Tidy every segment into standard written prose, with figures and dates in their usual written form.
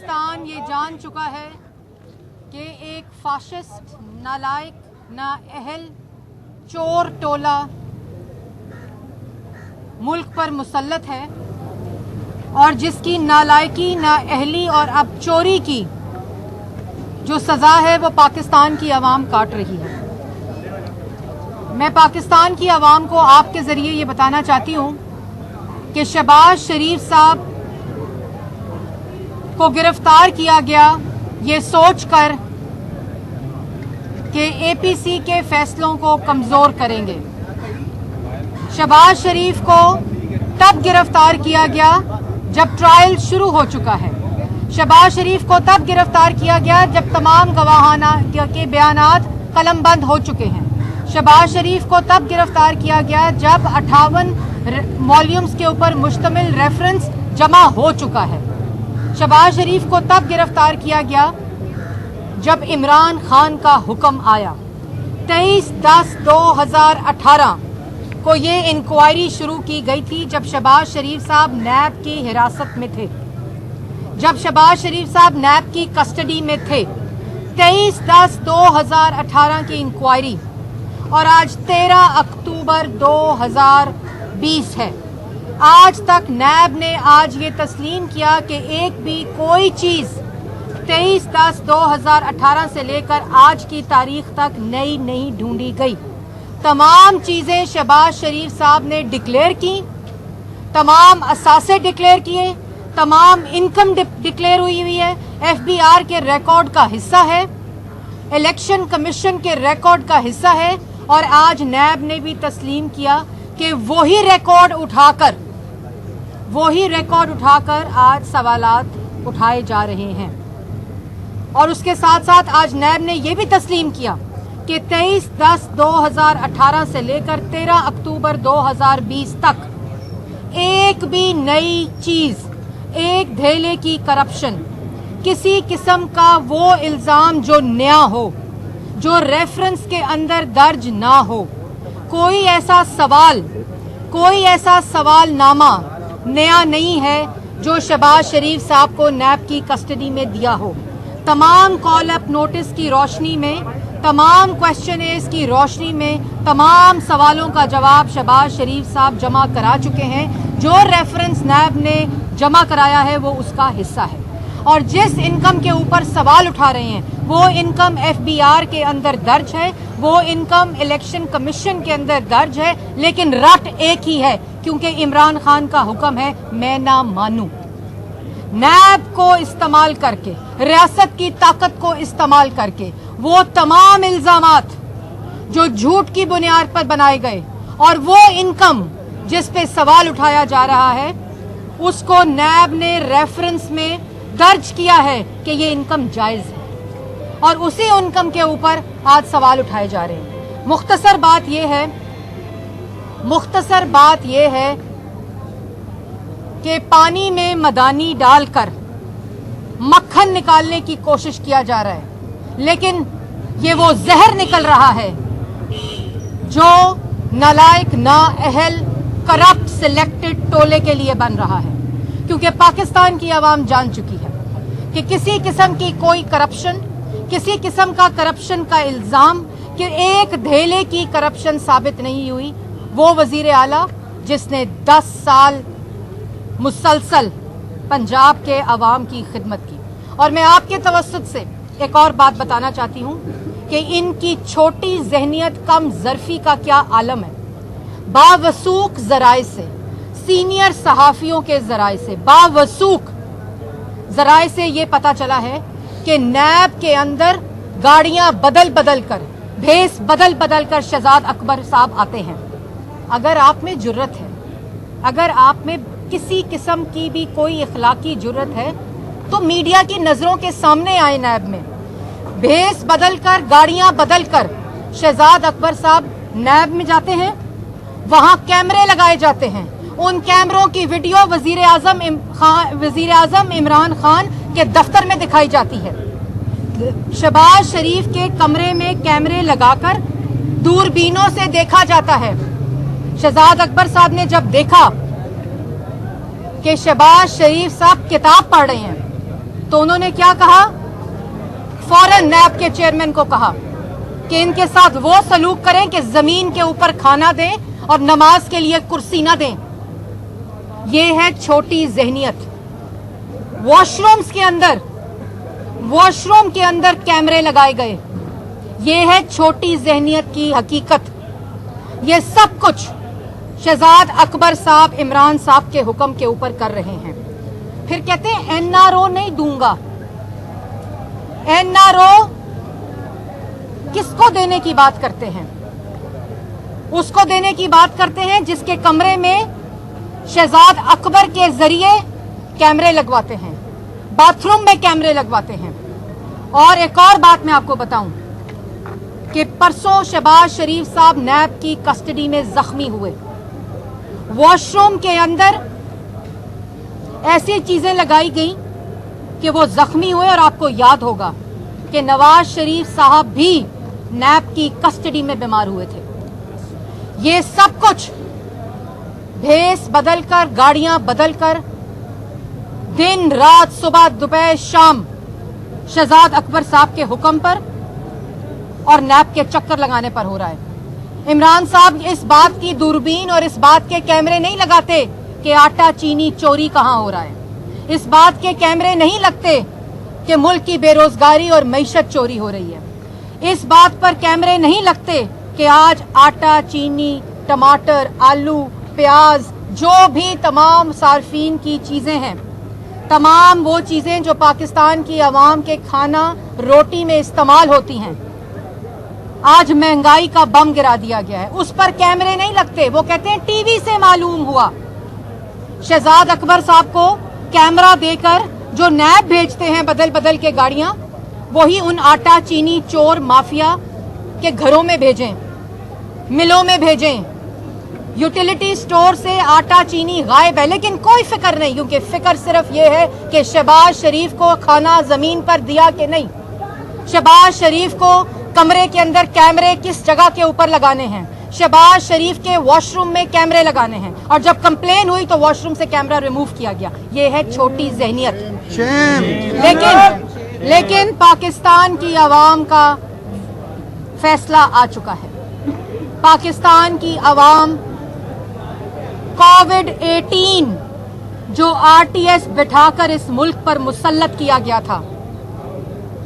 पाकिस्तान ये जान चुका है कि एक फाशिस्ट, नालायक, नाअहल, चोर टोला मुल्क पर मुसल्लत है और जिसकी नालायकी, नाअहली और अब चोरी की जो सज़ा है वो पाकिस्तान की आवाम काट रही है। मैं पाकिस्तान की आवाम को आपके ज़रिए ये बताना चाहती हूँ कि शहबाज शरीफ साहब को गिरफ्तार किया गया ये सोचकर कि एपीसी के फैसलों को कमज़ोर करेंगे। शहबाज शरीफ को तब गिरफ्तार किया गया जब ट्रायल शुरू हो चुका है। शहबाज शरीफ को तब गिरफ्तार किया गया जब तमाम गवाहाना के बयानात कलमबंद हो चुके हैं। शहबाज शरीफ को तब गिरफ्तार किया गया जब 58 वॉल्यूम्स के ऊपर मुश्तमिल रेफरेंस जमा हो चुका है। शहबाज शरीफ को तब गिरफ्तार किया गया जब इमरान खान का हुक्म आया। 23/10/2018 को ये इंक्वायरी शुरू की गई थी जब शहबाज शरीफ साहब नैब की हिरासत में थे, जब शहबाज शरीफ साहब नैब की कस्टडी में थे। 23/10/2018 की इंक्वायरी और आज 13 अक्टूबर 2020 है। आज तक नैब ने आज ये तस्लीम किया कि एक भी कोई चीज़ 23/10/2018 से लेकर आज की तारीख तक नई नहीं ढूंढी गई। तमाम चीज़ें शहबाज शरीफ साहब ने डिक्लेयर की, तमाम असासे डिक्लेयर किए, तमाम इनकम डिक्लेयर हुई है, एफबीआर के रिकॉर्ड का हिस्सा है, इलेक्शन कमीशन के रिकॉर्ड का हिस्सा है। और आज नैब ने भी तस्लीम किया कि वही रिकॉर्ड उठाकर आज सवालात उठाए जा रहे हैं। और उसके साथ साथ आज नैब ने यह भी तस्लीम किया कि 23/10/2018 से लेकर 13 अक्टूबर 2020 तक एक भी नई चीज, एक धेले की करप्शन, किसी किस्म का वो इल्जाम जो नया हो, जो रेफरेंस के अंदर दर्ज ना हो, कोई ऐसा सवालनामा नया नहीं है जो शहबाज शरीफ साहब को नैब की कस्टडी में दिया हो। तमाम कॉल अप नोटिस की रोशनी में, तमाम क्वेश्चनर्स की रोशनी में तमाम सवालों का जवाब शहबाज शरीफ साहब जमा करा चुके हैं। जो रेफरेंस नैब ने जमा कराया है वो उसका हिस्सा है। और जिस इनकम के ऊपर सवाल उठा रहे हैं वो इनकम एफबीआर के अंदर दर्ज है, वो इनकम इलेक्शन कमीशन के अंदर दर्ज है, लेकिन रट एक ही है क्योंकि इमरान खान का हुक्म है मैं ना मानूं। नैब को इस्तेमाल करके, रियासत की ताकत को इस्तेमाल करके वो तमाम इल्जामात जो झूठ की बुनियाद पर बनाए गए और वो इनकम जिस पे सवाल उठाया जा रहा है उसको नैब ने रेफरेंस में दर्ज किया है कि ये इनकम जायज है और उसी इनकम के ऊपर आज सवाल उठाए जा रहे हैं। मुख्तसर बात ये है कि पानी में मदानी डालकर मक्खन निकालने की कोशिश किया जा रहा है, लेकिन ये वो जहर निकल रहा है जो नालायक, नाअहल, करप्ट, सिलेक्टेड टोले के लिए बन रहा है। क्योंकि पाकिस्तान की आवाम जान चुकी है कि किसी किस्म की कोई करप्शन, किसी किस्म का करप्शन का इल्जाम कि एक धेले की करप्शन साबित नहीं हुई। वो वजीर आला जिसने 10 साल मुसलसल पंजाब के अवाम की खिदमत की। और मैं आपके तवस्सुत से एक और बात बताना चाहती हूँ कि इनकी छोटी जहनियत, कम ज़र्फी का क्या आलम है। बावसूख ज़राए से, सीनियर सहाफ़ियों के ज़राए से, बावसूख ज़राए से ये पता चला है कि नैब के अंदर गाड़ियां बदल कर, भेस बदल कर शहजाद अकबर साहब आते हैं। अगर आप में जुर्रत है, अगर आप में किसी किस्म की भी कोई इखलाकी जुर्रत है तो मीडिया की नज़रों के सामने आए। नैब में भेस बदल कर, गाड़ियां बदल कर शहजाद अकबर साहब नैब में जाते हैं, वहां कैमरे लगाए जाते हैं। उन कैमरों की वीडियो वजीर आजम इमरान खान के दफ्तर में दिखाई जाती है। शहबाज शरीफ के कमरे में कैमरे लगाकर दूरबीनों से देखा जाता है। शहजाद अकबर साहब ने जब देखा कि शहबाज शरीफ साहब किताब पढ़ रहे हैं, तो उन्होंने क्या कहा, फौरन नैब के चेयरमैन को कहा कि इनके साथ वो सलूक करें कि जमीन के ऊपर खाना दें और नमाज के लिए कुर्सी ना दें। ये है छोटी जहनियत। वॉशरूम के अंदर कैमरे लगाए गए, ये है छोटी जहनियत की हकीकत। ये सब कुछ शहजाद अकबर साहब इमरान साहब के हुक्म के ऊपर कर रहे हैं। फिर कहते हैं एनआरओ नहीं दूंगा। एनआरओ किसको देने की बात करते हैं? उसको देने की बात करते हैं जिसके कमरे में शहजाद अकबर के जरिए कैमरे लगवाते हैं, बाथरूम में कैमरे लगवाते हैं। और एक और बात मैं आपको बताऊं कि परसों शहबाज शरीफ साहब नैब की कस्टडी में जख्मी हुए। वॉशरूम के अंदर ऐसी चीजें लगाई गई कि वो जख्मी हुए। और आपको याद होगा कि नवाज शरीफ साहब भी नैब की कस्टडी में बीमार हुए थे। ये सब कुछ भेस बदलकर, गाड़ियां बदलकर, दिन रात, सुबह दोपहर शाम शहजाद अकबर साहब के हुक्म पर और नैब के चक्कर लगाने पर हो रहा है। इमरान साहब इस बात की दूरबीन और इस बात के कैमरे नहीं लगाते कि आटा चीनी चोरी कहां हो रहा है। इस बात के कैमरे नहीं लगते कि मुल्क की बेरोजगारी और मईशत चोरी हो रही है। इस बात पर कैमरे नहीं लगते कि आज आटा, चीनी, टमाटर, आलू, प्याज, जो भी तमाम सार्फिन की चीजें हैं, तमाम वो चीजें जो पाकिस्तान की आवाम के खाना रोटी में इस्तेमाल होती हैं, आज महंगाई का बम गिरा दिया गया है। उस पर कैमरे नहीं लगते। वो कहते हैं टीवी से मालूम हुआ। शहजाद अकबर साहब को कैमरा देकर जो नैब भेजते हैं बदल बदल के गाड़ियां, वही उन आटा चीनी चोर माफिया के घरों में भेजें, मिलों में भेजें। यूटिलिटी स्टोर से आटा चीनी गायब है, लेकिन कोई फिक्र नहीं, क्योंकि फिक्र सिर्फ ये है कि शहबाज शरीफ को खाना जमीन पर दिया कि नहीं, शहबाज शरीफ को कमरे के अंदर कैमरे किस जगह के ऊपर लगाने हैं, शहबाज शरीफ के वॉशरूम में कैमरे लगाने हैं। और जब कंप्लेन हुई तो वॉशरूम से कैमरा रिमूव किया गया। ये है छोटी जहनियत। लेकिन पाकिस्तान की आवाम का फैसला आ चुका है। पाकिस्तान की आवाम कोविड-18 जो आरटीएस बिठाकर इस मुल्क पर मुसल्लत किया गया था,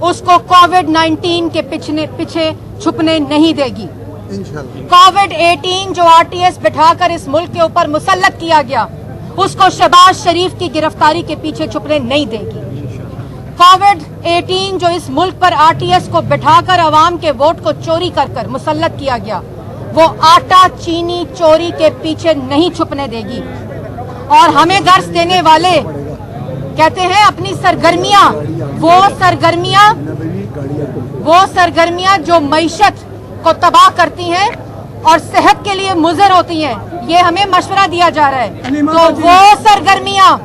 उसको कोविड-19 के पीछे छुपने नहीं देगी। कोविड-18 जो आरटीएस बिठाकर इस मुल्क के ऊपर मुसल्लत किया गया, उसको शहबाज शरीफ की गिरफ्तारी के पीछे छुपने नहीं देगी। कोविड-18 जो इस मुल्क पर आरटीएस को बिठाकर अवाम के वोट को चोरी कर कर मुसल्लत किया गया, वो आटा चीनी चोरी के पीछे नहीं छुपने देगी। और हमें दर्स देने वाले कहते हैं अपनी सरगर्मियां, वो सरगर्मियां जो मईशत को तबाह करती हैं और सेहत के लिए मुज़र होती हैं, ये हमें मशवरा दिया जा रहा है। तो वो सरगर्मियां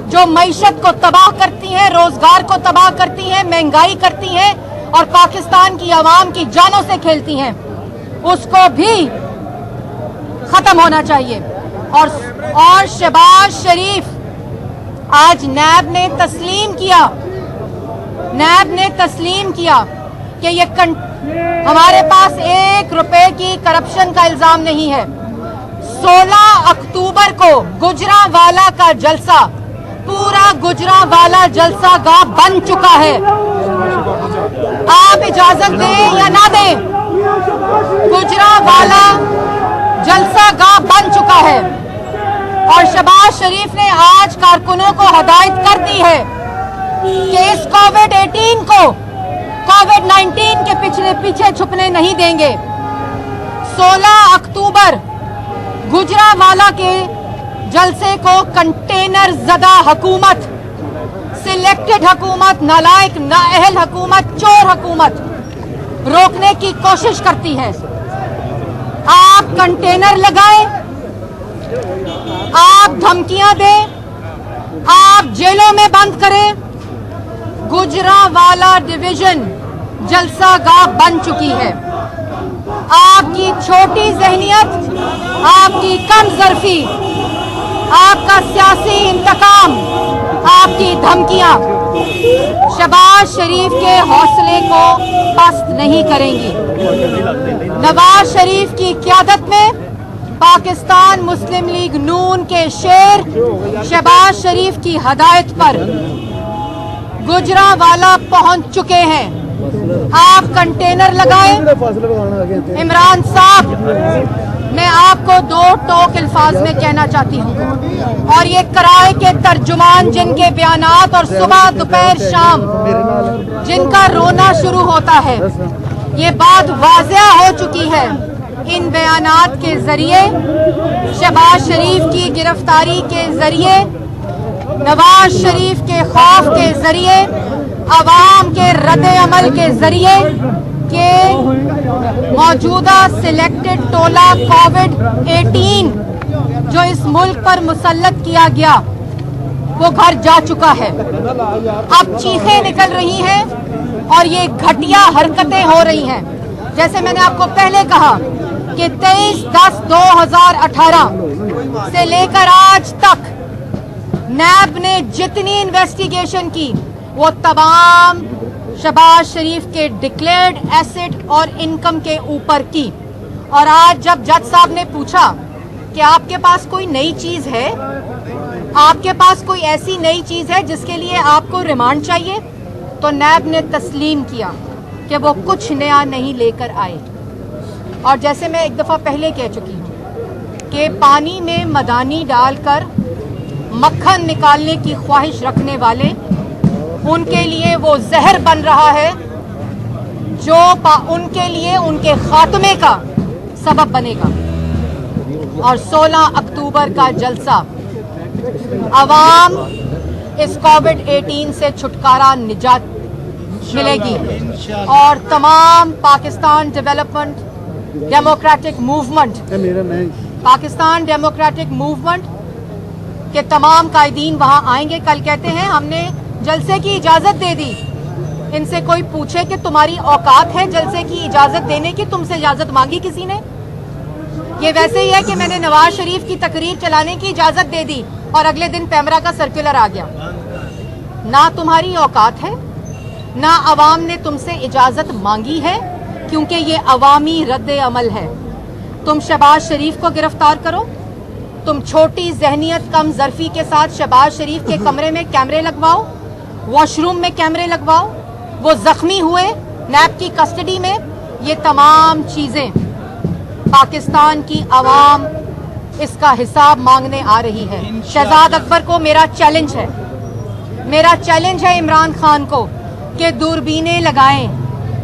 जो मईशत को तबाह करती हैं, रोजगार को तबाह करती हैं, महंगाई करती हैं और पाकिस्तान की आवाम की जानों से खेलती हैं, उसको भी खत्म होना चाहिए। और शहबाज शरीफ आज नैब ने तस्लीम किया कि ये हमारे पास 1 रुपए की करप्शन का इल्जाम नहीं है। 16 अक्टूबर को गुजरांवाला का जलसा, पूरा गुजरांवाला जलसा गाह बन चुका है। आप इजाजत दें या ना दें, गुजरांवाला जलसा गाह बन चुका है। और शहबाज शरीफ ने आज कारकुनों को हदायत कर दी है कि इस कोविड-18 को कोविड-19 के पीछे छुपने नहीं देंगे। 16 अक्टूबर गुजरांवाला के जलसे को कंटेनर ज़दा हुकूमत, सिलेक्टेड हुकूमत, नालायक नाअहल हुकूमत, चोर हुकूमत रोकने की कोशिश करती है। आप कंटेनर लगाएं, आप धमकियां दें, आप जेलों में बंद करें, गुजरांवाला डिवीजन जलसागाह बन चुकी है। आपकी छोटी जहनियत, आपकी कमजरफी, आपका सियासी इंतकाम, आपकी धमकियां शहबाज शरीफ के हौसले को पस्त नहीं करेंगी। नवाज शरीफ की क़यादत में पाकिस्तान मुस्लिम लीग नून के शेर शहबाज शरीफ की हदायत पर गुजरांवाला पहुंच चुके हैं। आप कंटेनर लगाएं। इमरान साहब, मैं आपको दो टोक अल्फाज में कहना चाहती हूँ, और ये कराए के तर्जुमान जिनके बयानात और सुबह दोपहर शाम जिनका रोना शुरू होता है, ये बात वाज़ेह हो चुकी है। इन बयानात के जरिए, शहबाज शरीफ की गिरफ्तारी के जरिए, नवाज शरीफ के खौफ के जरिए, अवाम के रद्द अमल के जरिए के मौजूदा सिलेक्टेड टोला कोविड-18 जो इस मुल्क पर मुसल्लत किया गया वो घर जा चुका है। अब चीखें निकल रही हैं और ये घटिया हरकतें हो रही हैं। जैसे मैंने आपको पहले कहा कि 23/10/2018 से लेकर आज तक नैब ने जितनी इन्वेस्टिगेशन की वो तमाम शहबाज शरीफ के डिक्लेयर्ड एसेट और इनकम के ऊपर की। और आज जब जज साहब ने पूछा कि आपके पास कोई नई चीज है, आपके पास कोई ऐसी नई चीज है जिसके लिए आपको रिमांड चाहिए, तो नैब ने तस्लीम किया कि वो कुछ नया नहीं लेकर आए। और जैसे मैं एक दफ़ा पहले कह चुकी हूँ कि पानी में मदानी डालकर मक्खन निकालने की ख्वाहिश रखने वाले, उनके लिए वो जहर बन रहा है जो उनके लिए उनके खात्मे का सबब बनेगा। और 16 अक्टूबर का जलसा अवाम इस कोविड-18 से छुटकारा निजात मिलेगी और तमाम पाकिस्तान डेमोक्रेटिक मूवमेंट के तमाम कायदीन वहां आएंगे। कल कहते हैं हमने जलसे की इजाजत दे दी। इनसे कोई पूछे कि तुम्हारी औकात है जलसे की इजाजत देने की? तुमसे इजाजत मांगी किसी ने? ये वैसे ही है कि मैंने नवाज शरीफ की तकरीर चलाने की इजाजत दे दी और अगले दिन पैमरा का सर्कुलर आ गया। ना तुम्हारी औकात है, ना अवाम ने तुमसे इजाजत मांगी है, क्योंकि ये अवामी रद्द अमल है। तुम शहबाज शरीफ को गिरफ्तार करो, तुम छोटी जहनियत कम जरफी के साथ शहबाज शरीफ के कमरे में कैमरे लगवाओ, वॉशरूम में कैमरे लगवाओ, वो जख्मी हुए नैब की कस्टडी में। ये तमाम चीजें पाकिस्तान की अवाम इसका हिसाब मांगने आ रही है। शहजाद अकबर को मेरा चैलेंज है इमरान खान को कि दूरबीनें लगाएं,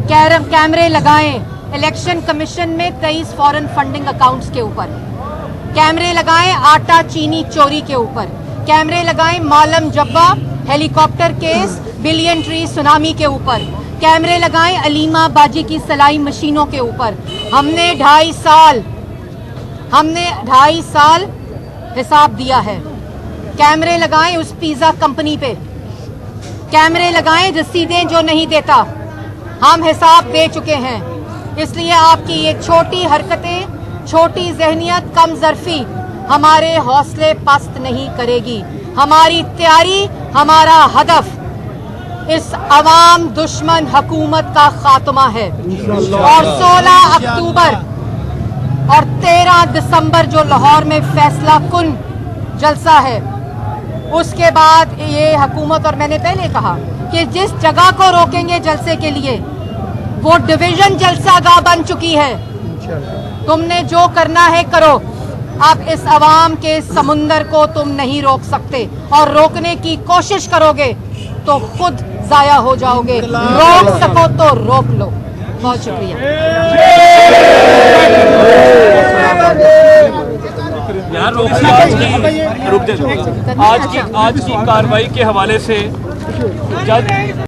कैमरे लगाएं इलेक्शन कमीशन में 23 फॉरेन फंडिंग अकाउंट्स के ऊपर, कैमरे लगाएं आटा चीनी चोरी के ऊपर, कैमरे लगाएं Malam Jabba helicopter case, billion tree tsunami के ऊपर, कैमरे लगाएं अलीमा बाजी की सलाई मशीनों के ऊपर। हमने 2.5 साल हिसाब दिया है। कैमरे लगाएं उस पिज्जा कंपनी पे, कैमरे लगाएं रसीदें जो नहीं देता, हम हिसाब दे चुके हैं। इसलिए आपकी ये छोटी हरकतें, छोटी जहनियत, कम जरफी हमारे हौसले पस्त नहीं करेगी। हमारी तैयारी, हमारा हदफ इस अवाम दुश्मन हुकूमत का खात्मा है। और 16 अक्टूबर और 13 दिसंबर जो लाहौर में फैसला कुन जलसा है, उसके बाद ये हुकूमत, और मैंने पहले कहा कि जिस जगह को रोकेंगे जलसे के लिए वो डिवीजन जलसागाह बन चुकी है। तुमने जो करना है करो, अब इस अवाम के समुंदर को तुम नहीं रोक सकते, और रोकने की कोशिश करोगे तो खुद जाया हो जाओगे। रोक सको तो रोक लो। बहुत शुक्रिया। आज की कार्रवाई के हवाले से जज